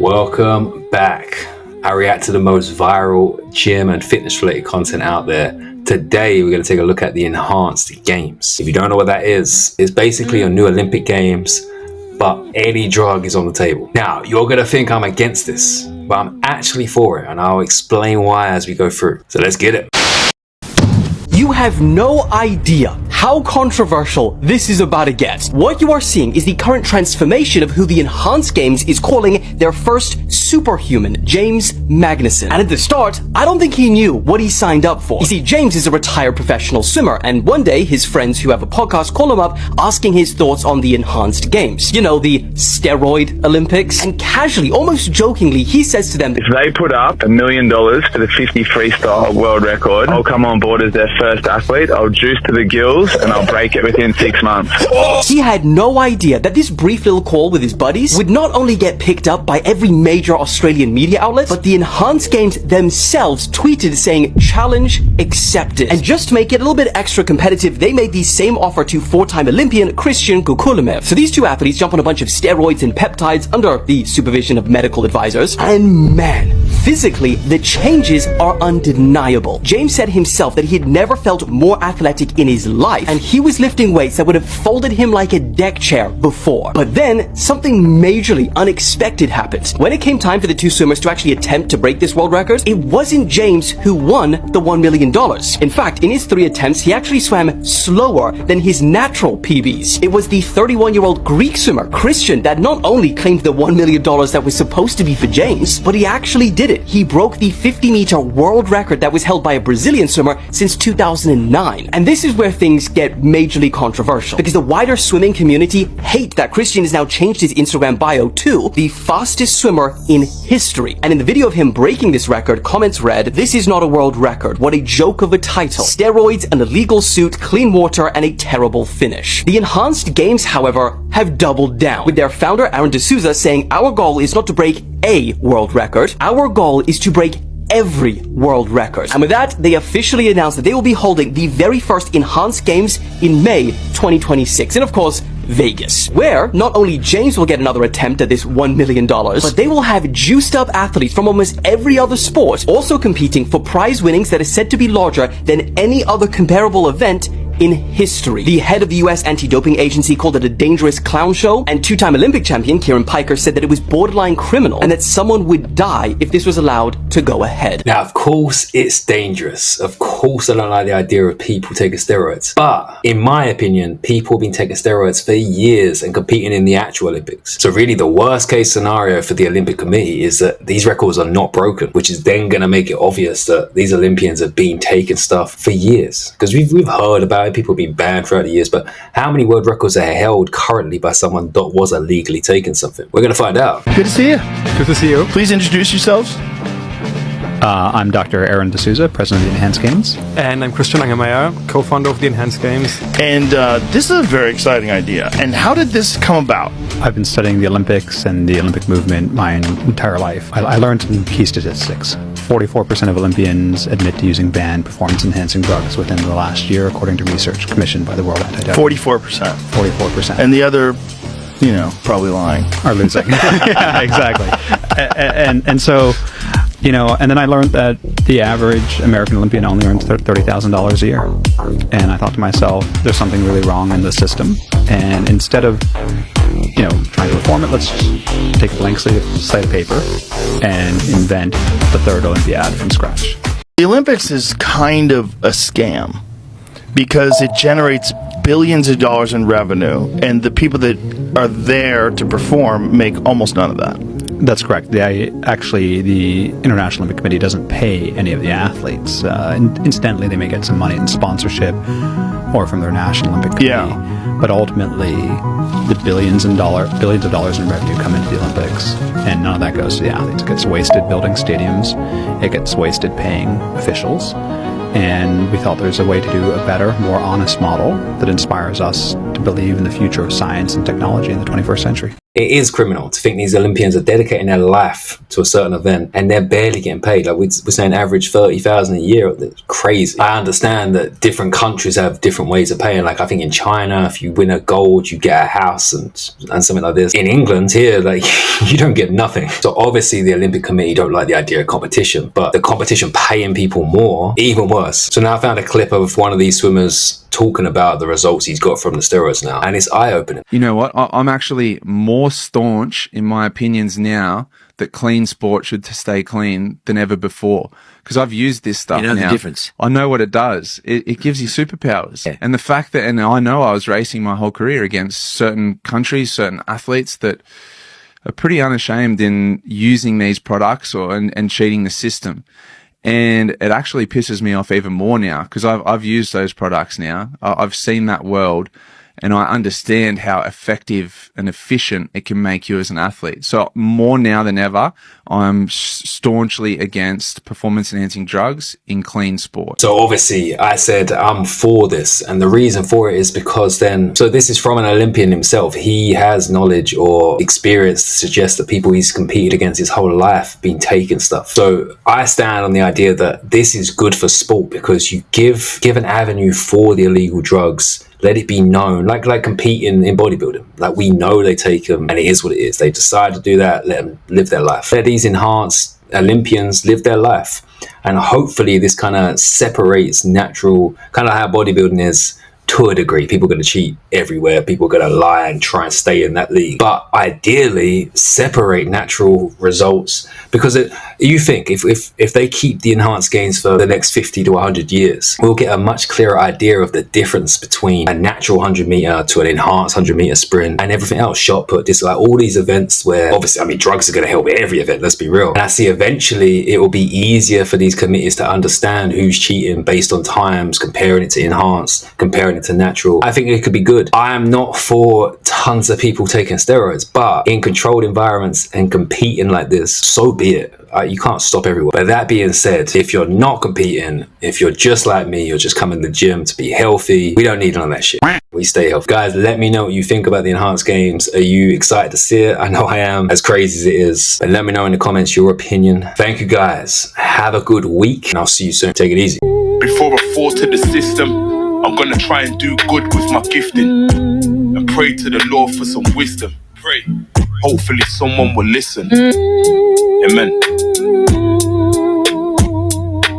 Welcome back. I react to the most viral gym and fitness related content out there. Today we're going to take a look at the enhanced games. If you don't know what that is, it's basically a new Olympic Games, but any drug is on the table. Now, you're going to think I'm against this, but I'm actually for it, and I'll explain why as we go through. So let's get it. You have no idea how controversial this is about to get. What you are seeing is the current transformation of who the Enhanced Games is calling their first superhuman, James Magnussen. And at the start, I don't think he knew what he signed up for. You see, James is a retired professional swimmer, and one day his friends who have a podcast call him up asking his thoughts on the Enhanced Games. You know, the steroid Olympics. And casually, almost jokingly, he says to them, if they put up $1 million for the 50 freestyle world record, I'll come on board as their first athlete, I'll juice to the gills, and I'll break it within 6 months. He had no idea that this brief little call with his buddies would not only get picked up by every major Australian media outlet, but the Enhanced Games themselves tweeted saying, challenge accepted. And just to make it a little bit extra competitive, they made the same offer to four-time Olympian Christian Angermayer. So these two athletes jump on a bunch of steroids and peptides under the supervision of medical advisors. And man, physically, the changes are undeniable. James said himself that he had never felt more athletic in his life, and he was lifting weights that would have folded him like a deck chair before. But then, something majorly unexpected happened. When it came time for the two swimmers to actually attempt to break this world record, it wasn't James who won the $1 million. In fact, in his 3 attempts, he actually swam slower than his natural PBs. It was the 31-year-old Greek swimmer, Christian, that not only claimed the $1 million that was supposed to be for James, but he actually did it. He broke the 50-meter world record that was held by a Brazilian swimmer since 2009. And this is where things get majorly controversial, because the wider swimming community hate that Christian has now changed his Instagram bio to the fastest swimmer in history. And in the video of him breaking this record, comments read, "This is not a world record. What a joke of a title. Steroids, an illegal suit, clean water, and a terrible finish." The Enhanced Games, however, have doubled down, with their founder Aron D'Souza saying, "Our goal is not to break a world record. Our goal is to break every world record." And with that, they officially announced that they will be holding the very first Enhanced Games in May 2026. And of course, Vegas, where not only James will get another attempt at this $1 million, but they will have juiced up athletes from almost every other sport also competing for prize winnings that is said to be larger than any other comparable event in history. The head of the US anti-doping agency called it a dangerous clown show, and two-time Olympic champion Kieran Piker said that it was borderline criminal and that someone would die if this was allowed to go ahead. Now, of course, it's dangerous. Of course, I don't like the idea of people taking steroids. But in my opinion, people have been taking steroids for years and competing in the actual Olympics. So really, the worst case scenario for the Olympic Committee is that these records are not broken, which is then going to make it obvious that these Olympians have been taking stuff for years. Because we've heard about it, people have been banned throughout the years, but how many world records are held currently by someone that was illegally taking something? We're going to find out. Good to see you. Good to see you. Please introduce yourselves. I'm Dr. Aron D'Souza, president of the Enhanced Games. And I'm Christian Angermayer, co-founder of the Enhanced Games. And this is a very exciting idea. And how did this come about? I've been studying the Olympics and the Olympic movement my entire life. I learned some key statistics. 44% of Olympians admit to using banned performance-enhancing drugs within the last year, according to research commissioned by the World Anti-Doping. 44%. 44%. And the other, probably lying. Are losing. Yeah, exactly. And so, and then I learned that the average American Olympian only earns $30,000 a year. And I thought to myself, there's something really wrong in the system. And instead of, trying to reform it, let's just take a blank slate of paper and invent the third Olympiad from scratch. The Olympics is kind of a scam because it generates billions of dollars in revenue, and the people that are there to perform make almost none of that. That's correct. Actually, the International Olympic Committee doesn't pay any of the athletes. Incidentally, they may get some money in sponsorship or from their National Olympic Committee. Yeah. But ultimately, the billions of dollars in revenue come into the Olympics, and none of that goes to the athletes. It gets wasted building stadiums. It gets wasted paying officials. And we thought there's a way to do a better, more honest model that inspires us to believe in the future of science and technology in the 21st century. It is criminal to think these Olympians are dedicating their life to a certain event and they're barely getting paid. Like we're saying average 30,000 a year. It's crazy. I understand that different countries have different ways of paying. Like I think in China, if you win a gold, you get a house and something like this. In England here, like you don't get nothing. So obviously the Olympic Committee don't like the idea of competition, but the competition paying people more, even worse. So now I found a clip of one of these swimmers talking about the results he's got from the steroids now, and it's eye-opening. You know what? I'm actually more staunch in my opinions now that clean sport should stay clean than ever before, because I've used this stuff now. You know the difference. I know what it does. It gives you superpowers. Yeah. And the fact that, and I know I was racing my whole career against certain countries, certain athletes that are pretty unashamed in using these products and cheating the system. And it actually pisses me off even more now because I've used those products now. I've seen that world and I understand how effective and efficient it can make you as an athlete. So more now than ever, I'm staunchly against performance-enhancing drugs in clean sport. So obviously I said I'm for this, and the reason for it is because so this is from an Olympian himself. He has knowledge or experience to suggest that people he's competed against his whole life been taking stuff. So I stand on the idea that this is good for sport because you give an avenue for the illegal drugs. Let it be known, like competing in bodybuilding. Like we know they take them and it is what it is. They decide to do that, let them live their life. Let these enhanced Olympians live their life. And hopefully this kind of separates natural, kind of how bodybuilding is to a degree. People are going to cheat everywhere. People are going to lie and try and stay in that league. But ideally, separate natural results, because you think if they keep the enhanced gains for the next 50 to 100 years, we'll get a much clearer idea of the difference between a natural 100 meter to an enhanced 100 meter sprint and everything else, shot put, this, like all these events where obviously, I mean, drugs are going to help every event, let's be real. And I see eventually it will be easier for these committees to understand who's cheating based on times, comparing it to enhanced, comparing it to natural. I think it could be good. I am not for tons of people taking steroids, but in controlled environments and competing like this, so be it. You can't stop everyone. But that being said, if you're not competing, if you're just like me, you're just coming to the gym to be healthy, we don't need none of that shit. We stay healthy. Guys, let me know what you think about the enhanced games. Are you excited to see it? I know I am, as crazy as it is. But let me know in the comments your opinion. Thank you guys. Have a good week and I'll see you soon. Take it easy. Before I fall to the system, I'm gonna try and do good with my gifting and pray to the Lord for some wisdom. Pray. Hopefully someone will listen. Amen.